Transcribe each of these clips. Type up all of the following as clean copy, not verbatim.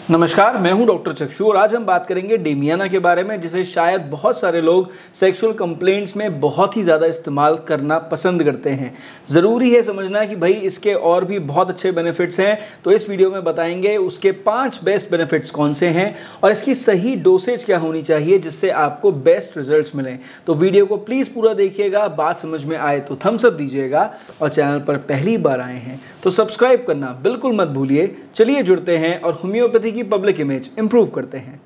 नमस्कार, मैं हूं डॉक्टर चक्षु और आज हम बात करेंगे डेमियाना के बारे में, जिसे शायद बहुत सारे लोग सेक्सुअल कंप्लेंट्स में बहुत ही ज़्यादा इस्तेमाल करना पसंद करते हैं। ज़रूरी है समझना कि भाई इसके और भी बहुत अच्छे बेनिफिट्स हैं, तो इस वीडियो में बताएंगे उसके 5 बेस्ट बेनिफिट्स कौन से हैं और इसकी सही डोसेज क्या होनी चाहिए जिससे आपको बेस्ट रिजल्ट्स मिलें। तो वीडियो को प्लीज़ पूरा देखिएगा, बात समझ में आए तो थम्स अप दीजिएगा और चैनल पर पहली बार आए हैं तो सब्सक्राइब करना बिल्कुल मत भूलिए। चलिए जुड़ते हैं और होम्योपैथी की पब्लिक इमेज इंप्रूव करते हैं।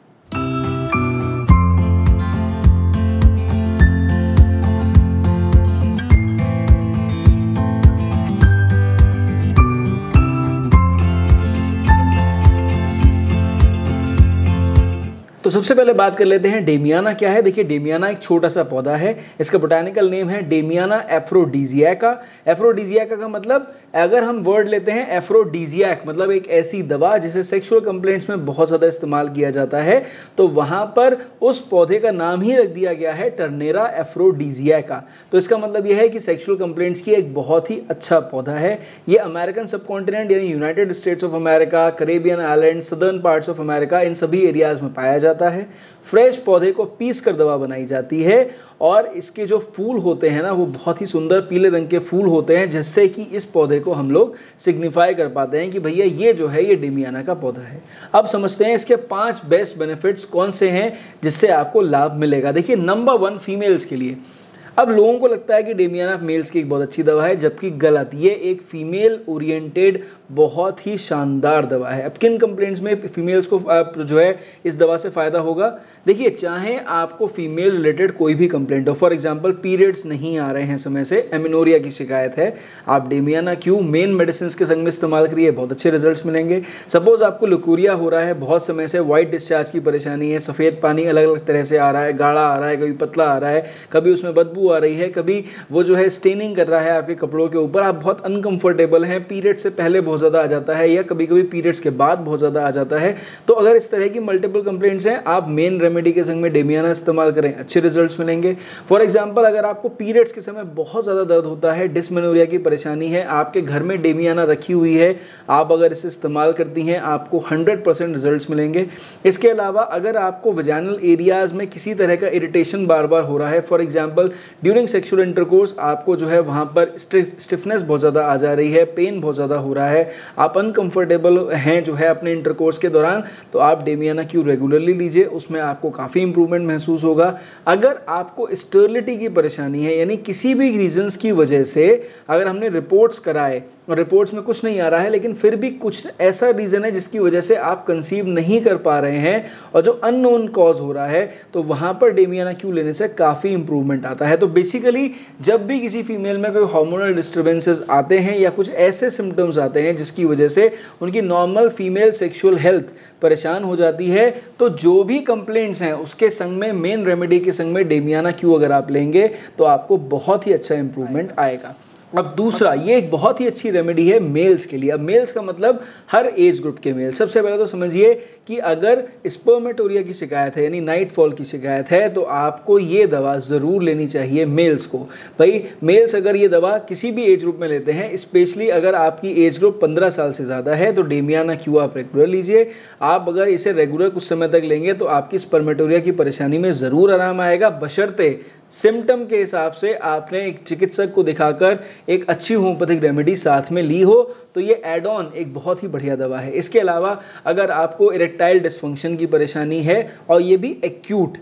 तो सबसे पहले बात कर लेते हैं डेमियाना क्या है। देखिए, डेमियाना एक छोटा सा पौधा है। इसका बोटानिकल नेम है डेमियाना एफ्रोडीजियाका। एफ्रोडीजियाका का मतलब, अगर हम वर्ड लेते हैं एफ्रोडीजियाक मतलब एक ऐसी दवा जिसे सेक्सुअल कंप्लेंट्स में बहुत ज़्यादा इस्तेमाल किया जाता है, तो वहाँ पर उस पौधे का नाम ही रख दिया गया है टर्नेरा एफ्रोडीजियाका। तो इसका मतलब यह है कि सेक्सुअल कंप्लेंट्स की एक बहुत ही अच्छा पौधा है। ये अमेरिकन सब कॉन्टिनेंट यानी United States of America, Caribbean island, southern parts of America, इन सभी एरियाज में पाया जाता है। फ्रेश पौधे को पीस कर दवा बनाई जाती है और इसके जो फूल होते हैं ना, वो बहुत ही सुंदर पीले रंग के फूल होते हैं, जिससे कि इस पौधे को हम लोग सिग्निफाई कर पाते हैं कि भैया ये जो है ये डेमियाना का पौधा है। अब समझते हैं इसके 5 बेस्ट बेनिफिट्स कौन से हैं जिससे आपको लाभ मिलेगा। देखिए, नंबर 1 फीमेल्स के लिए। अब लोगों को लगता है कि डेमियाना मेल्स की एक बहुत अच्छी दवा है, जबकि गलत। ये एक फीमेल ओरिएंटेड बहुत ही शानदार दवा है। अब किन कंप्लेंट्स में फीमेल्स को जो है इस दवा से फ़ायदा होगा? देखिए, चाहे आपको फीमेल रिलेटेड कोई भी कंप्लेंट हो, फॉर एग्जांपल पीरियड्स नहीं आ रहे हैं समय से, एमिनोरिया की शिकायत है, आप डेमियाना क्यू मेन मेडिसिन के संग में इस्तेमाल करिए, बहुत अच्छे रिजल्ट्स मिलेंगे। सपोज आपको लुकुरिया हो रहा है बहुत समय से, वाइट डिस्चार्ज की परेशानी है, सफ़ेद पानी अलग अलग तरह से आ रहा है, गाढ़ा आ रहा है, कभी पतला आ रहा है, कभी उसमें बदबू आ रही है, कभी वो जो है स्टेनिंग कर रहा है आपके कपड़ों के ऊपर, आप बहुत अनकंफर्टेबल हैं, पीरियड से पहले बहुत ज़्यादा आ जाता है या कभी कभी पीरियड्स के बाद बहुत ज़्यादा आ जाता है। तो अगर इस तरह की मल्टीपल कंप्लेंट्स हैं, आप मेन रेमेडी के संग में डेमियाना इस्तेमाल करें, अच्छे रिजल्ट्स मिलेंगे। फॉर एग्जांपल, अगर आपको पीरियड्स के समय बहुत ज़्यादा दर्द होता है, डिस्मेनोरिया की परेशानी है, आपके घर में डेमियाना रखी हुई है, आप अगर इसे इस्तेमाल करती हैं, आपको 100% रिजल्ट्स मिलेंगे। इसके अलावा अगर आपको वजाइनल एरियाज में किसी तरह का इरिटेशन बार बार हो रहा है, for example during sexual intercourse आपको जो है वहाँ पर स्टिफनेस बहुत ज़्यादा आ जा रही है, पेन बहुत ज़्यादा हो रहा है, आप अनकंफर्टेबल हैं जो है अपने इंटरकोर्स के दौरान, तो आप डेमियाना क्यू रेगुलरली लीजिए, उसमें आपको काफ़ी इंप्रूवमेंट महसूस होगा। अगर आपको स्टेरिलिटी की परेशानी है, यानी किसी भी रीजंस की वजह से अगर हमने रिपोर्ट्स कराए और रिपोर्ट्स में कुछ नहीं आ रहा है, लेकिन फिर भी कुछ ऐसा रीज़न है जिसकी वजह से आप कंसीव नहीं कर पा रहे हैं और जो अननोन कॉज हो रहा है, तो वहाँ पर डेमियाना क्यू लेने से काफ़ी इंप्रूवमेंट आता है। तो बेसिकली जब भी किसी फीमेल में कोई हार्मोनल डिस्टर्बेंसेस आते हैं या कुछ ऐसे सिम्टम्स आते हैं जिसकी वजह से उनकी नॉर्मल फीमेल सेक्सुअल हेल्थ परेशान हो जाती है, तो जो भी कंप्लेंट्स हैं उसके संग में, मेन रेमेडी के संग में डेमियाना क्यू अगर आप लेंगे तो आपको बहुत ही अच्छा इंप्रूवमेंट आएगा। अब दूसरा, ये एक बहुत ही अच्छी रेमेडी है मेल्स के लिए। अब मेल्स का मतलब हर एज ग्रुप के मेल। सबसे पहले तो समझिए कि अगर स्पर्मेटोरिया की शिकायत है यानी नाइट फॉल की शिकायत है, तो आपको ये दवा ज़रूर लेनी चाहिए मेल्स को। भाई मेल्स अगर ये दवा किसी भी एज ग्रुप में लेते हैं, स्पेशली अगर आपकी एज ग्रुप 15 साल से ज़्यादा है, तो डेमियाना क्यू आप रेगुलर लीजिए। आप अगर इसे रेगुलर कुछ समय तक लेंगे तो आपकी स्पर्मेटोरिया की परेशानी में ज़रूर आराम आएगा, बशर्ते सिम्टम के हिसाब से आपने एक चिकित्सक को दिखाकर एक अच्छी होम्योपैथिक रेमेडी साथ में ली हो, तो ये एड ऑन एक बहुत ही बढ़िया दवा है। इसके अलावा अगर आपको इरेक्टाइल डिस्फंक्शन की परेशानी है, और ये भी एक्यूट,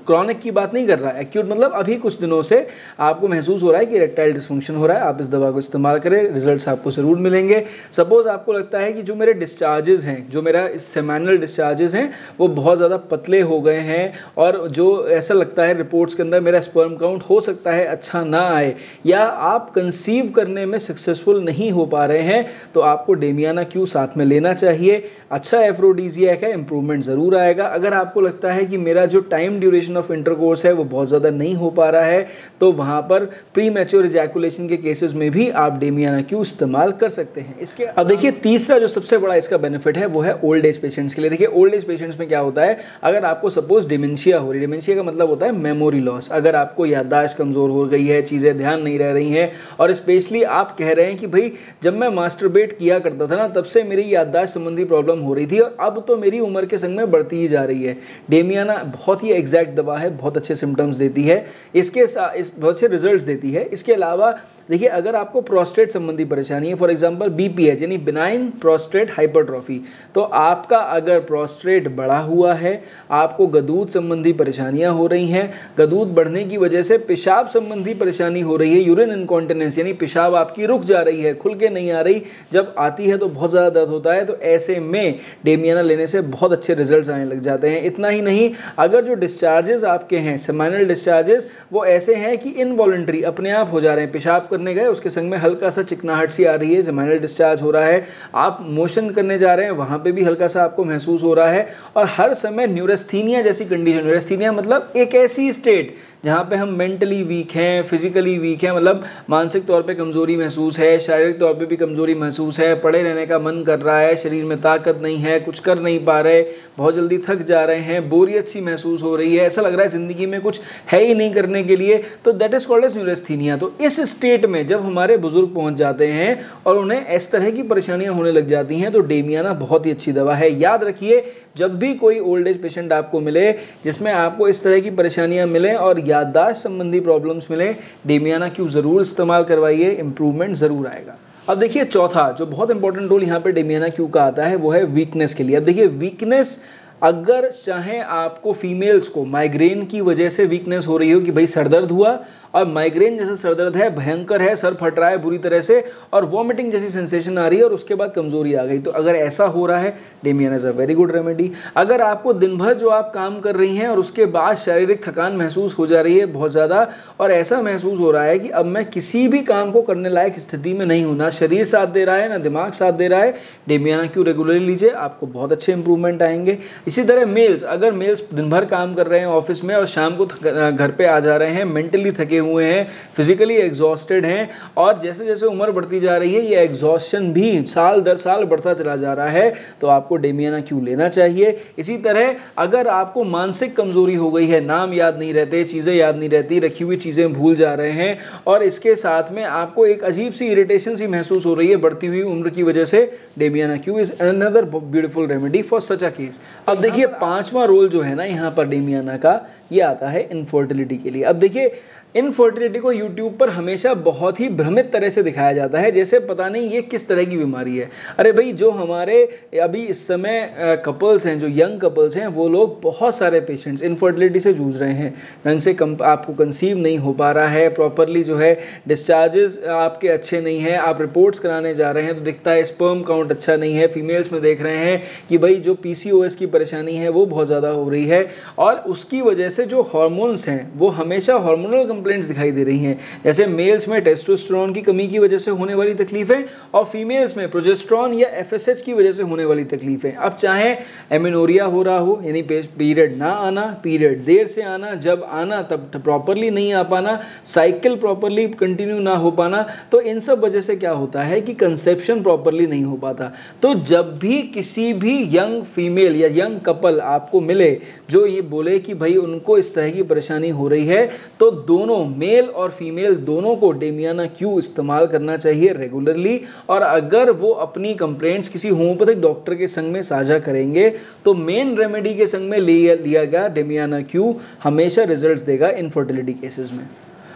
क्रॉनिक की बात नहीं कर रहा है, एक्यूट मतलब अभी कुछ दिनों से आपको महसूस हो रहा है कि इरेक्टाइल डिस्फंक्शन हो रहा है, आप इस दवा को इस्तेमाल करें, रिजल्ट्स आपको ज़रूर मिलेंगे। सपोज आपको लगता है कि जो मेरे डिस्चार्जेस हैं, जो मेरा सेमिनल डिस्चार्जेस हैं, वो बहुत ज़्यादा पतले हो गए हैं और जो ऐसा लगता है रिपोर्ट्स के अंदर मेरा स्पर्म काउंट हो सकता है अच्छा ना आए, या आप कंसीव करने में सक्सेसफुल नहीं हो पा रहे हैं, तो आपको डेमियाना क्यू साथ में लेना चाहिए। अच्छा एफ्रोडीजियाक है, इंप्रूवमेंट ज़रूर आएगा। अगर आपको लगता है कि मेरा जो time duration duration of intercourse है वो बहुत ज़्यादा नहीं हो पा रहा है, तो वहाँ पर प्री मैच्योर इजैकुलेशन के केसेस में भी आप डेमियाना क्यू इस्तेमाल कर सकते हैं। इसके अब देखिए तीसरा जो सबसे बड़ा इसका बेनिफिट है वो है ओल्ड एज पेशेंट्स के लिए। देखिए ओल्ड एज पेशेंट्स में क्या होता है, अगर आपको सपोज डिमेंशिया हो रही है, डिमेंशिया का मतलब होता है मेमोरी लॉस, अगर आपको याददाश्त कमज़ोर हो गई है, चीज़ें ध्यान नहीं रह रही हैं, और स्पेशली आप कह रहे हैं कि भाई जब मैं मास्टरबेट किया करता था ना तब से मेरी याददाश्त संबंधी प्रॉब्लम हो रही थी और अब तो मेरी उम्र के संग में बढ़ती ही जा रही है। डेमियाना बहुत ही एग्जैक्ट दवा है, बहुत अच्छे सिम्टम्स देती है, इसके साथ बहुत अच्छे रिजल्ट्स देती है। इसके अलावा देखिए अगर आपको प्रोस्टेट संबंधी परेशानी है, फॉर एग्जांपल बीपीएच यानी बिनाइन प्रोस्टेट हाइपरट्रॉफी, तो आपका अगर प्रोस्टेट बढ़ा हुआ है, आपको गदूद संबंधी परेशानियां हो रही हैं, गदूद बढ़ने की वजह से पेशाब संबंधी परेशानी हो रही है, यूरिन इनकॉन्टिनेंस यानी पेशाब आपकी रुक जा रही है, खुल के नहीं आ रही, जब आती है तो बहुत ज़्यादा दर्द होता है, तो ऐसे में डेमियाना लेने से बहुत अच्छे रिजल्ट्स आने लग जाते हैं। इतना ही नहीं, अगर जो डिस्चार्जेस आपके हैं सेमाइनल डिस्चार्जेस वो ऐसे हैं कि इनवॉलंटरी अपने आप हो जा रहे हैं, पेशाब करने गए उसके संग में हल्का सा चिकनाहट सी आ रही है, सेमाइनल डिस्चार्ज हो रहा है, आप मोशन करने जा रहे हैं वहाँ पे भी हल्का सा आपको महसूस हो रहा है, और हर समय न्यूरेस्थीनिया जैसी कंडीशन, न्यूरेस्थीनिया मतलब एक ऐसी स्टेट जहाँ पे हम मेंटली वीक हैं, फिजिकली वीक हैं, मतलब मानसिक तौर पे कमज़ोरी महसूस है, शारीरिक तौर पे भी कमज़ोरी महसूस है, पड़े रहने का मन कर रहा है, शरीर में ताकत नहीं है, कुछ कर नहीं पा रहे, बहुत जल्दी थक जा रहे हैं, बोरियत सी महसूस हो रही है, ऐसा लग रहा है ज़िंदगी में कुछ है ही नहीं करने के लिए, तो दैट इज़ कॉल्ड एज न्यूरेस्थीनिया। तो इस स्टेट में जब हमारे बुजुर्ग पहुँच जाते हैं और उन्हें इस तरह की परेशानियाँ होने लग जाती हैं तो डेमियाना बहुत ही अच्छी दवा है। याद रखिए जब भी कोई ओल्ड एज पेशेंट आपको मिले जिसमें आपको इस तरह की परेशानियां मिलें और याददाश्त संबंधी प्रॉब्लम्स मिलें, डेमियाना क्यू ज़रूर इस्तेमाल करवाइए, इंप्रूवमेंट ज़रूर आएगा। अब देखिए चौथा जो बहुत इंपॉर्टेंट रोल यहाँ पे डेमियाना क्यू का आता है वो है वीकनेस के लिए। अब देखिए वीकनेस, अगर चाहे आपको फीमेल्स को माइग्रेन की वजह से वीकनेस हो रही हो कि भाई सर दर्द हुआ और माइग्रेन जैसा सर दर्द है, भयंकर है, सर फट रहा है बुरी तरह से और वॉमिटिंग जैसी सेंसेशन आ रही है और उसके बाद कमजोरी आ गई, तो अगर ऐसा हो रहा है damiana is a very good remedy. अगर आपको दिन भर जो आप काम कर रही हैं और उसके बाद शारीरिक थकान महसूस हो जा रही है बहुत ज़्यादा और ऐसा महसूस हो रहा है कि अब मैं किसी भी काम को करने लायक स्थिति में नहीं हूँ, ना शरीर साथ दे रहा है ना दिमाग साथ दे रहा है, डेमियाना क्यू रेगुलरली लीजिए, आपको बहुत अच्छे इंप्रूवमेंट आएंगे। इसी तरह मेल्स, अगर मेल्स दिन भर काम कर रहे हैं ऑफिस में और शाम को घर पे आ जा रहे हैं, मेंटली थके हुए हैं, फिजिकली एग्जॉस्टेड हैं और जैसे जैसे उम्र बढ़ती जा रही है ये एग्जॉस्शन भी साल दर साल बढ़ता चला जा रहा है, तो आपको डेमियाना क्यू लेना चाहिए। इसी तरह अगर आपको मानसिक कमजोरी हो गई है, नाम याद नहीं रहते, चीज़ें याद नहीं रहती, रखी हुई चीज़ें भूल जा रहे हैं और इसके साथ में आपको एक अजीब सी इरिटेशन सी महसूस हो रही है बढ़ती हुई उम्र की वजह से, damiana Q is another beautiful remedy for such a case. अब देखिए पांचवा रोल जो है ना यहाँ पर डेमियाना का, ये आता है इनफर्टिलिटी के लिए। अब देखिए इनफर्टिलिटी को यूट्यूब पर हमेशा बहुत ही भ्रमित तरह से दिखाया जाता है, जैसे पता नहीं ये किस तरह की बीमारी है। अरे भाई जो हमारे अभी इस समय कपल्स हैं, जो यंग कपल्स हैं, वो लोग बहुत सारे पेशेंट्स इनफर्टिलिटी से जूझ रहे हैं, ढंग से आपको कंसीव नहीं हो पा रहा है, प्रॉपरली जो है डिस्चार्जेस आपके अच्छे नहीं हैं, आप रिपोर्ट्स कराने जा रहे हैं तो दिखता है स्पर्म काउंट अच्छा नहीं है, फीमेल्स में देख रहे हैं कि भाई जो PCOS की परेशानी है वो बहुत ज़्यादा हो रही है और उसकी वजह से जो हार्मोन्स हैं वो हमेशा हार्मोनल कंप्लेंट्स दिखाई दे रही हैं। जैसे मेल्स में टेस्टोस्टेरोन की कमी की वजह से होने वाली तकलीफें और फीमेल्स में प्रोजेस्टेरोन या FSH की वजह से होने वाली तकलीफें। अब चाहे एमेनोरिया हो रहा हो यानी पीरियड ना आना, पीरियड देर से आना, जब आना तब प्रॉपरली नहीं आ पाना, साइकिल प्रॉपरली कंटिन्यू ना हो पाना, तो इन सब वजह से क्या होता है कि कंसेप्शन प्रॉपरली नहीं हो पाता। तो जब भी किसी भी यंग फीमेल या यंग कपल आपको मिले जो ये बोले कि भाई उनको इस तरह की परेशानी हो रही है, तो दोनों मेल और फीमेल दोनों को डेमियाना क्यू इस्तेमाल करना चाहिए रेगुलरली। और अगर वो अपनी कंप्लेंट्स किसी होम्योपैथिक डॉक्टर के संग में साझा करेंगे तो मेन रेमेडी के संग में लिया गया डेमियाना क्यू हमेशा रिजल्ट्स देगा इनफर्टिलिटी केसेस में।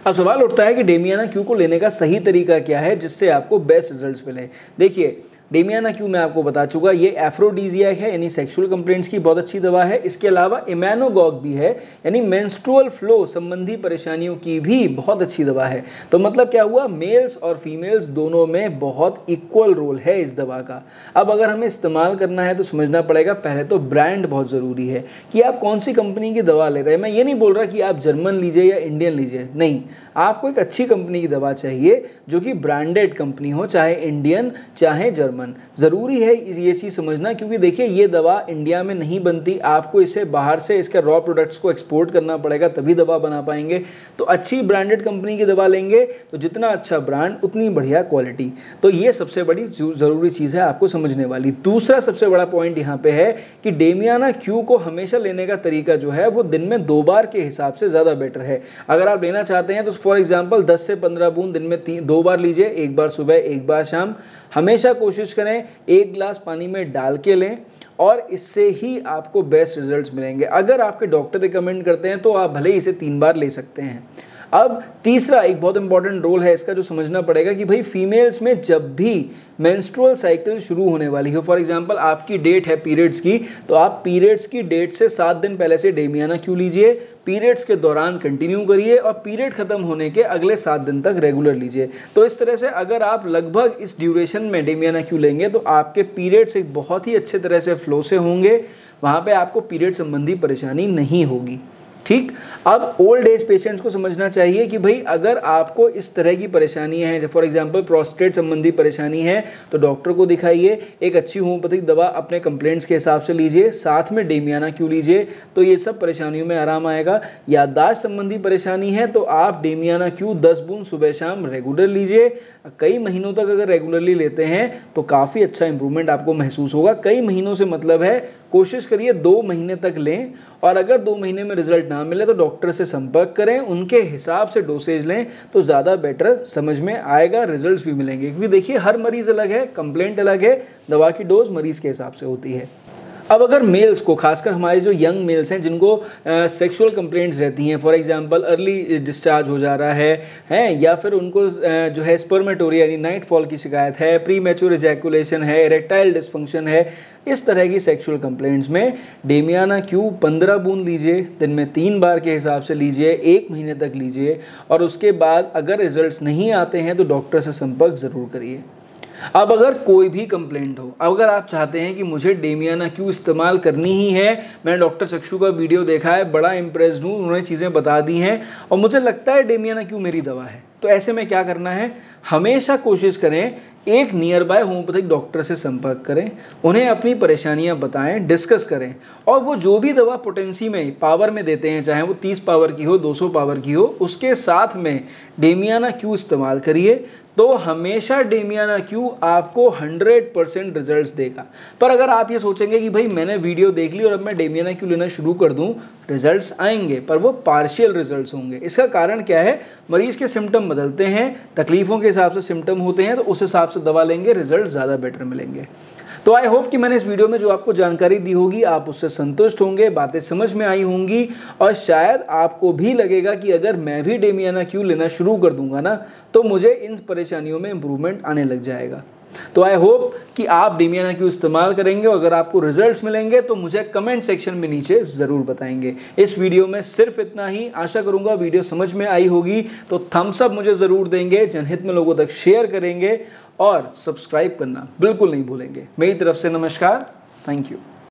अब सवाल उठता है कि डेमियाना क्यू को लेने का सही तरीका क्या है जिससे आपको बेस्ट रिजल्ट्स मिले। देखिए डेमियाना क्यू मैं आपको बता चुका, ये एफ्रोडीजियाक है यानी सेक्सुअल कंप्लेंट्स की बहुत अच्छी दवा है। इसके अलावा इम्यूनोगॉग भी है यानी मेंस्ट्रुअल फ्लो संबंधी परेशानियों की भी बहुत अच्छी दवा है। तो मतलब क्या हुआ, मेल्स और फीमेल्स दोनों में बहुत इक्वल रोल है इस दवा का। अब अगर हमें इस्तेमाल करना है तो समझना पड़ेगा, पहले तो ब्रांड बहुत ज़रूरी है कि आप कौन सी कंपनी की दवा ले रहे हैं। मैं ये नहीं बोल रहा कि आप जर्मन लीजिए या इंडियन लीजिए, नहीं, आपको एक अच्छी कंपनी की दवा चाहिए जो कि ब्रांडेड कंपनी हो, चाहे इंडियन चाहे जर्मन। ज़रूरी है ये चीज़ समझना, क्योंकि देखिए ये दवा इंडिया में नहीं बनती, आपको इसे बाहर से इसके रॉ प्रोडक्ट्स को एक्सपोर्ट करना पड़ेगा तभी दवा बना पाएंगे। तो अच्छी ब्रांडेड कंपनी की दवा लेंगे तो जितना अच्छा ब्रांड उतनी बढ़िया क्वालिटी। तो ये सबसे बड़ी ज़रूरी चीज़ है आपको समझने वाली। दूसरा सबसे बड़ा पॉइंट यहाँ पे है कि डेमियाना क्यू को हमेशा लेने का तरीका जो है वो दिन में 2 बार के हिसाब से ज़्यादा बेटर है। अगर आप लेना चाहते हैं तो फॉर एग्जांपल 10 से 15 बूंद दिन में 2 बार लीजिए, एक बार सुबह एक बार शाम। हमेशा कोशिश करें 1 गिलास पानी में डाल के लें और इससे ही आपको बेस्ट रिजल्ट्स मिलेंगे। अगर आपके डॉक्टर रिकमेंड करते हैं तो आप भले ही इसे 3 बार ले सकते हैं। अब तीसरा एक बहुत इंपॉर्टेंट रोल है इसका जो समझना पड़ेगा कि भाई फीमेल्स में जब भी मेंस्ट्रुअल साइकिल शुरू होने वाली हो, फॉर एग्जांपल आपकी डेट है पीरियड्स की, तो आप पीरियड्स की डेट से 7 दिन पहले से डेमियाना क्यू लीजिए, पीरियड्स के दौरान कंटिन्यू करिए और पीरियड खत्म होने के अगले 7 दिन तक रेगुलर लीजिए। तो इस तरह से अगर आप लगभग इस ड्यूरेशन में डेमियाना क्यू लेंगे तो आपके पीरियड्स एक बहुत ही अच्छे तरह से फ्लो से होंगे, वहाँ पे आपको पीरियड संबंधी परेशानी नहीं होगी। ठीक। अब ओल्ड एज पेशेंट्स को समझना चाहिए कि भाई अगर आपको इस तरह की परेशानियां हैं, फॉर एग्जांपल प्रोस्टेट संबंधी परेशानी है, तो डॉक्टर को दिखाइए, एक अच्छी होम्योपैथिक दवा अपने कंप्लेंट्स के हिसाब से लीजिए, साथ में डेमियाना क्यू लीजिए, तो ये सब परेशानियों में आराम आएगा। याददाश्त संबंधी परेशानी है तो आप डेमियाना क्यू 10 बूंद सुबह शाम रेगुलर लीजिए। कई महीनों तक अगर रेगुलरली लेते हैं तो काफ़ी अच्छा इंप्रूवमेंट आपको महसूस होगा। कई महीनों से मतलब है कोशिश करिए 2 महीने तक लें, और अगर 2 महीने में रिजल्ट ना मिले तो डॉक्टर से संपर्क करें, उनके हिसाब से डोसेज लें तो ज़्यादा बेटर समझ में आएगा, रिजल्ट्स भी मिलेंगे। क्योंकि देखिए हर मरीज़ अलग है, कंप्लेंट अलग है, दवा की डोज मरीज़ के हिसाब से होती है। अब अगर मेल्स को, खासकर हमारे जो यंग मेल्स हैं जिनको सेक्सुअल कंप्लेंट्स रहती हैं, फॉर एग्जांपल अर्ली डिस्चार्ज हो जा रहा है या फिर उनको जो है स्पर्मेटोरिया यानी नाइट फॉल की शिकायत है, प्री मैच्योर इजैकुलेशन है, इरेक्टाइल डिस्फंक्शन है, इस तरह की सेक्सुअल कंप्लेंट्स में डेमियाना क्यू 15 बूंद लीजिए, दिन में 3 बार के हिसाब से लीजिए, 1 महीने तक लीजिए, और उसके बाद अगर रिजल्ट्स नहीं आते हैं तो डॉक्टर से संपर्क ज़रूर करिए। अब अगर कोई भी कंप्लेंट हो, अगर आप चाहते हैं कि मुझे डेमियाना क्यू इस्तेमाल करनी ही है, मैंने डॉक्टर चक्षु का वीडियो देखा है, बड़ा इंप्रेस्ड हूँ, उन्होंने चीज़ें बता दी हैं और मुझे लगता है डेमियाना क्यू मेरी दवा है, तो ऐसे में क्या करना है, हमेशा कोशिश करें एक नियर बाय होम्योपैथिक डॉक्टर से संपर्क करें, उन्हें अपनी परेशानियां बताएं, डिस्कस करें, और वो जो भी दवा पोटेंसी में पावर में देते हैं, चाहे वो 30 पावर की हो 200 पावर की हो, उसके साथ में डेमियाना क्यू इस्तेमाल करिए, तो हमेशा डेमियाना क्यू आपको 100% रिजल्ट्स देगा। पर अगर आप ये सोचेंगे कि भाई मैंने वीडियो देख ली और अब मैं डेमियाना क्यू लेना शुरू कर दूं, रिजल्ट्स आएंगे पर वो पार्शियल रिजल्ट्स होंगे। इसका कारण क्या है, मरीज़ के सिम्टम बदलते हैं, तकलीफ़ों के हिसाब से सिम्टम होते हैं, तो उस हिसाब से दवा लेंगे, रिजल्ट ज़्यादा बेटर मिलेंगे। तो आई होप कि मैंने इस वीडियो में जो आपको जानकारी दी होगी आप उससे संतुष्ट होंगे, बातें समझ में आई होंगी, और शायद आपको भी लगेगा कि अगर मैं भी डेमियाना क्यू लेना शुरू कर दूंगा ना तो मुझे इन परेशानियों में इम्प्रूवमेंट आने लग जाएगा। तो आई होप कि आप डेमियाना क्यू इस्तेमाल करेंगे, और अगर आपको रिजल्ट्स मिलेंगे तो मुझे कमेंट सेक्शन में नीचे ज़रूर बताएंगे। इस वीडियो में सिर्फ इतना ही। आशा करूंगा वीडियो समझ में आई होगी, तो थम्स अप मुझे ज़रूर देंगे, जनहित में लोगों तक शेयर करेंगे और सब्सक्राइब करना बिल्कुल नहीं भूलेंगे। मेरी तरफ से नमस्कार, थैंक यू।